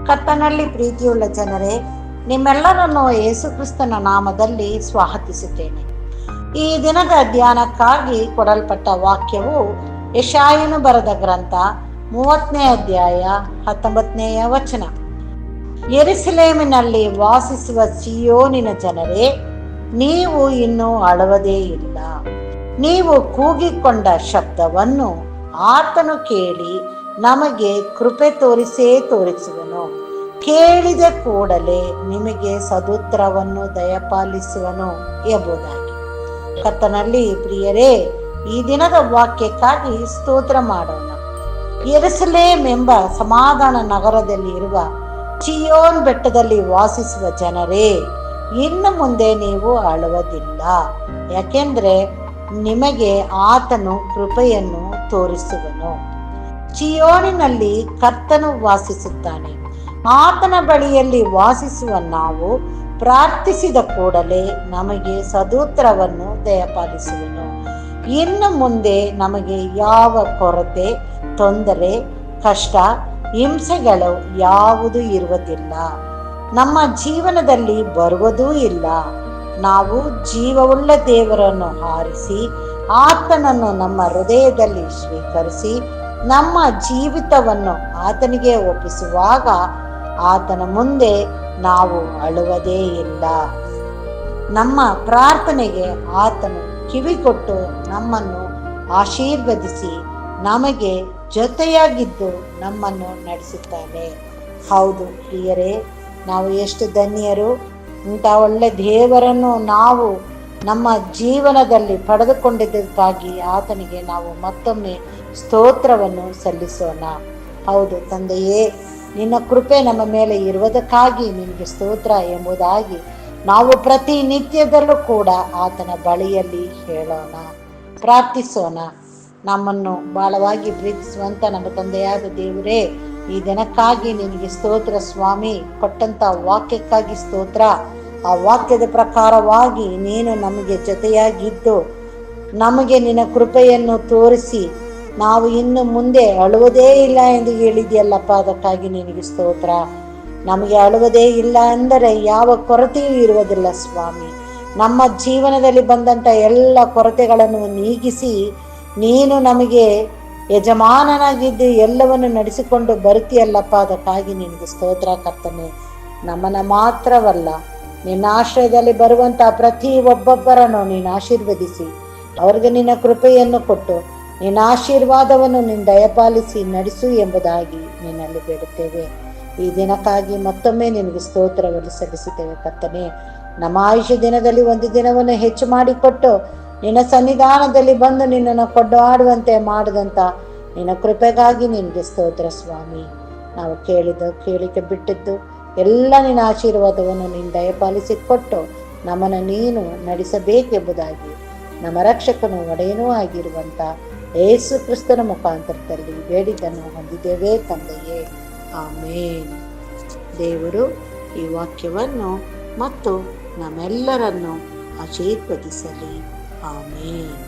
ಕರ್ತನಲ್ಲಿ ಪ್ರೀತಿಯುಳ್ಳ ಜನರೇ, ನಿಮ್ಮೆಲ್ಲರನ್ನು ಯೇಸುಕ್ರಿಸ್ತನ ನಾಮದಲ್ಲಿ ಸ್ವಾಗತಿಸುತ್ತೇನೆ. ಈ ದಿನದ ಧ್ಯಾನಕ್ಕಾಗಿ ಕೊಡಲ್ಪಟ್ಟ ವಾಕ್ಯವು ಯೆಶಾಯನು ಬರೆದ ಗ್ರಂಥ 30ನೇ ಅಧ್ಯಾಯ 19ನೇ ವಚನ. ಯೆರೂಸಲೇಮಿನಲ್ಲಿ ವಾಸಿಸುವ ಸಿಯೋನಿನ ಜನರೇ, ನೀವು ಇನ್ನೂ ಅಳುವುದೇ ಇಲ್ಲ. ನೀವು ಕೂಗಿಕೊಂಡ ಶಬ್ದವನ್ನು ಆತನು ಕೇಳಿ ನಮಗೆ ಕೃಪೆ ತೋರಿಸುವನು. ಕೇಳಿದ ಕೂಡಲೇ ನಿಮಗೆ ಸದುತ್ತರವನ್ನು ದಯಪಾಲಿಸುವನು ಎಂಬುದಾಗಿ. ಕರ್ತನಲ್ಲಿ ಪ್ರಿಯರೇ, ಈ ದಿನದ ವಾಕ್ಯಕ್ಕಾಗಿ ಸ್ತೋತ್ರ ಮಾಡೋಣ. ಯೆರೂಸಲೇಮ್ ಎಂಬ ಸಮಾಧಾನ ನಗರದಲ್ಲಿ ಇರುವ ಚಿಯೋನ್ ಬೆಟ್ಟದಲ್ಲಿ ವಾಸಿಸುವ ಜನರೇ, ಇನ್ನು ಮುಂದೆ ನೀವು ಅಳುವುದಿಲ್ಲ. ಯಾಕೆಂದ್ರೆ ನಿಮಗೆ ಆತನು ಕೃಪೆಯನ್ನು ತೋರಿಸುವನು. ಚಿಯೋನಿನಲ್ಲಿ ಕರ್ತನು ವಾಸಿಸುತ್ತಾನೆ. ಆತನ ಬಳಿಯಲ್ಲಿ ವಾಸಿಸುವ ನಾವು ಪ್ರಾರ್ಥಿಸಿದ ಕೂಡಲೇ ನಮಗೆ ಸದುತ್ತರವನ್ನು ದಯಪಾಲಿಸುವನು. ಇನ್ನು ಮುಂದೆ ನಮಗೆ ಯಾವ ಕೊರತೆ, ತೊಂದರೆ, ಕಷ್ಟ, ಹಿಂಸೆಗಳು ಯಾವುದು ಇರುವುದಿಲ್ಲ. ನಮ್ಮ ಜೀವನದಲ್ಲಿ ಬರುವುದೂ ಇಲ್ಲ. ನಾವು ಜೀವವುಳ್ಳ ದೇವರನ್ನು ಆರಿಸಿ ಆತನನ್ನು ನಮ್ಮ ಹೃದಯದಲ್ಲಿ ಸ್ವೀಕರಿಸಿ ನಮ್ಮ ಜೀವಿತವನ್ನು ಆತನಿಗೆ ಒಪ್ಪಿಸುವಾಗ ಆತನ ಮುಂದೆ ನಾವು ಅಳುವುದೇ ಇಲ್ಲ. ನಮ್ಮ ಪ್ರಾರ್ಥನೆಗೆ ಆತನು ಕಿವಿಗೊಟ್ಟು ನಮ್ಮನ್ನು ಆಶೀರ್ವದಿಸಿ ನಮಗೆ ಜೊತೆಯಾಗಿದ್ದು ನಮ್ಮನ್ನು ನಡೆಸುತ್ತಾನೆ. ಹೌದು ಪ್ರಿಯರೇ, ನಾವು ಎಷ್ಟು ಧನ್ಯರು. ಇಂಥ ಒಳ್ಳೆ ದೇವರನ್ನು ನಾವು ನಮ್ಮ ಜೀವನದಲ್ಲಿ ಪಡೆದುಕೊಂಡಿದ್ದಕ್ಕಾಗಿ ಆತನಿಗೆ ನಾವು ಮತ್ತೊಮ್ಮೆ ಸ್ತೋತ್ರವನ್ನು ಸಲ್ಲಿಸೋಣ. ಹೌದು ತಂದೆಯೇ, ನಿನ್ನ ಕೃಪೆ ನಮ್ಮ ಮೇಲೆ ಇರುವುದಕ್ಕಾಗಿ ನಿನಗೆ ಸ್ತೋತ್ರ ಎಂಬುದಾಗಿ ನಾವು ಪ್ರತಿನಿತ್ಯದಲ್ಲೂ ಕೂಡ ಆತನ ಬಳಿಯಲ್ಲಿ ಹೇಳೋಣ, ಪ್ರಾರ್ಥಿಸೋಣ. ನಮ್ಮನ್ನು ಬಹಳವಾಗಿ ಪ್ರೀತಿಸುವಂತ ನಮ್ಮ ತಂದೆಯಾದ ದೇವರೇ, ಈ ದಿನಕ್ಕಾಗಿ ನಿನಗೆ ಸ್ತೋತ್ರ ಸ್ವಾಮಿ. ಕೊಟ್ಟಂತ ವಾಕ್ಯಕ್ಕಾಗಿ ಸ್ತೋತ್ರ. ಆ ವಾಕ್ಯದ ಪ್ರಕಾರವಾಗಿ ನೀನು ನಮಗೆ ಜೊತೆಯಾಗಿದ್ದು ನಮಗೆ ನಿನ್ನ ಕೃಪೆಯನ್ನು ತೋರಿಸಿ ನಾವು ಇನ್ನು ಮುಂದೆ ಅಳುವುದೇ ಇಲ್ಲ ಎಂದು ಹೇಳಿದೆಯಲ್ಲಪ್ಪ, ಅದಕ್ಕಾಗಿ ನಿನಗೆ ಸ್ತೋತ್ರ. ನಮಗೆ ಅಳುವುದೇ ಇಲ್ಲ ಅಂದರೆ ಯಾವ ಕೊರತೆಯೂ ಇರುವುದಿಲ್ಲ ಸ್ವಾಮಿ. ನಮ್ಮ ಜೀವನದಲ್ಲಿ ಬಂದಂಥ ಎಲ್ಲ ಕೊರತೆಗಳನ್ನು ನೀಗಿಸಿ ನೀನು ನಮಗೆ ಯಜಮಾನನಾಗಿದ್ದು ಎಲ್ಲವನ್ನು ನಡೆಸಿಕೊಂಡು ಬರುತ್ತೀಯಲ್ಲಪ್ಪ, ಅದಕ್ಕಾಗಿ ನಿನಗೆ ಸ್ತೋತ್ರ ಕರ್ತನೆ. ನಮ್ಮನ್ನು ಮಾತ್ರವಲ್ಲ, ನಿನ್ನ ಆಶ್ರಯದಲ್ಲಿ ಬರುವಂಥ ಪ್ರತಿ ಒಬ್ಬೊಬ್ಬರನ್ನು ನೀನು ಆಶೀರ್ವದಿಸಿ ಅವ್ರಿಗೆ ನಿನ್ನ ಕೃಪೆಯನ್ನು ಕೊಟ್ಟು ನಿನ್ನ ಆಶೀರ್ವಾದವನ್ನು ನಿನ್ನ ದಯಪಾಲಿಸಿ ನಡೆಸು ಎಂಬುದಾಗಿ ನಿನ್ನಲ್ಲಿ ಬೇಡುತ್ತೇವೆ. ಈ ದಿನಕ್ಕಾಗಿ ಮತ್ತೊಮ್ಮೆ ನಿನಗೆ ಸ್ತೋತ್ರವನ್ನು ಸಲ್ಲಿಸುತ್ತೇವೆ ಕರ್ತನೆ. ನಮ್ಮ ಆಯುಷ್ಯ ದಿನದಲ್ಲಿ ಒಂದು ದಿನವನ್ನು ಹೆಚ್ಚು ಮಾಡಿಕೊಟ್ಟು ನಿನ್ನ ಸನ್ನಿಧಾನದಲ್ಲಿ ಬಂದು ನಿನ್ನನ್ನು ಕೊಂಡಾಡುವಂತೆ ಮಾಡಿದಂಥ ನಿನ್ನ ಕೃಪೆಗಾಗಿ ನಿನಗೆ ಸ್ತೋತ್ರ ಸ್ವಾಮಿ. ನಾವು ಕೇಳಿಕೆ ಬಿಟ್ಟಿದ್ದು ಎಲ್ಲ ನಿನ್ನ ಆಶೀರ್ವಾದವನ್ನು ನೀನು ದಯಪಾಲಿಸಿಕೊಟ್ಟು ನಮ್ಮನ್ನು ನೀನು ನಡೆಸಬೇಕೆಂಬುದಾಗಿ ನಮ್ಮ ರಕ್ಷಕನು ಒಡೆಯನೂ ಆಗಿರುವಂಥ ಯೇಸು ಕ್ರಿಸ್ತನ ಮುಖಾಂತರದಲ್ಲಿ ಬೇಡಿದ್ದನ್ನು ಹೊಂದಿದ್ದೇವೆ ತಂದೆಯೇ, ಆಮೇನ್. ದೇವರು ಈ ವಾಕ್ಯವನ್ನು ಮತ್ತು ನಮ್ಮೆಲ್ಲರನ್ನು ಆಶೀರ್ವದಿಸಲಿ. ಆಮೇನ್.